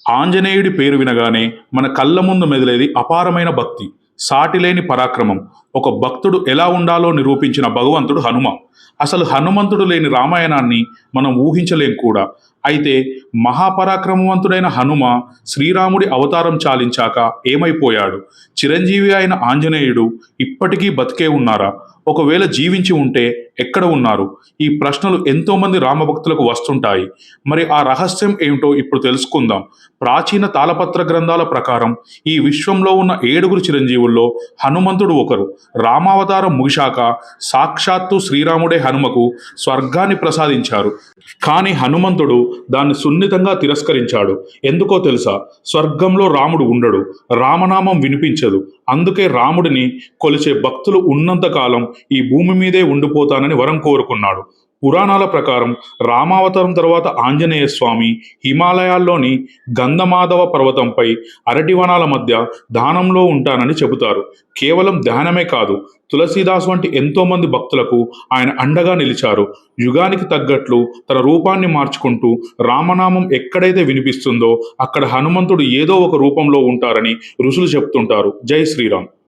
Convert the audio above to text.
ఆంజనేయుడి పేరు వినగానే మన కళ్ళ ముందు మెదిలేది అపారమైన భక్తి, సాటిలేని పరాక్రమం. ఒక భక్తుడు ఎలా ఉండాలో నిరూపించిన భగవంతుడు హనుమ. అసలు హనుమంతుడు లేని రామాయణాన్ని మనం ఊహించలేం కూడా. అయితే మహాపరాక్రమవంతుడైన హనుమ శ్రీరాముడి అవతారం చాలించాక ఏమైపోయాడు? చిరంజీవి అయిన ఆంజనేయుడు ఇప్పటికీ బతికే ఉన్నారా? ఒకవేళ జీవించి ఉంటే ఎక్కడ ఉన్నారు? ఈ ప్రశ్నలు ఎంతోమంది రామభక్తులకు వస్తుంటాయి. మరి ఆ రహస్యం ఏమిటో ఇప్పుడు తెలుసుకుందాం. ప్రాచీన తాళపత్ర గ్రంథాల ప్రకారం ఈ విశ్వంలో ఉన్న 7 చిరంజీవుల్లో హనుమంతుడు ఒకరు. రామావతారం ముగిశాక సాక్షాత్తు శ్రీరాముడే హనుమకు స్వర్గాన్ని ప్రసాదించారు. కానీ హనుమంతుడు దాన్ని సున్నితంగా తిరస్కరించాడు. ఎందుకో తెలుసా? స్వర్గంలో రాముడు ఉండడు, రామనామం వినిపించదు. అందుకే రాముడిని కొలిచే భక్తులు ఉన్నంతకాలం ఈ భూమి మీదే ఉండిపోతానని వరం కోరుకున్నాడు. పురాణాల ప్రకారం రామావతారం తర్వాత ఆంజనేయ స్వామి హిమాలయాల్లోని గంధమాధవ పర్వతంపై అరటివనాల మధ్య ధ్యానంలో ఉంటానని చెబుతారు. కేవలం ధ్యానమే కాదు, తులసీదాస్ వంటి ఎంతో మంది భక్తులకు ఆయన అండగా నిలిచారు. యుగానికి తగ్గట్లు తన రూపాన్ని మార్చుకుంటూ రామనామం ఎక్కడైతే వినిపిస్తుందో అక్కడ హనుమంతుడు ఏదో ఒక రూపంలో ఉంటారని ఋషులు చెప్తుంటారు. జై శ్రీరామ్.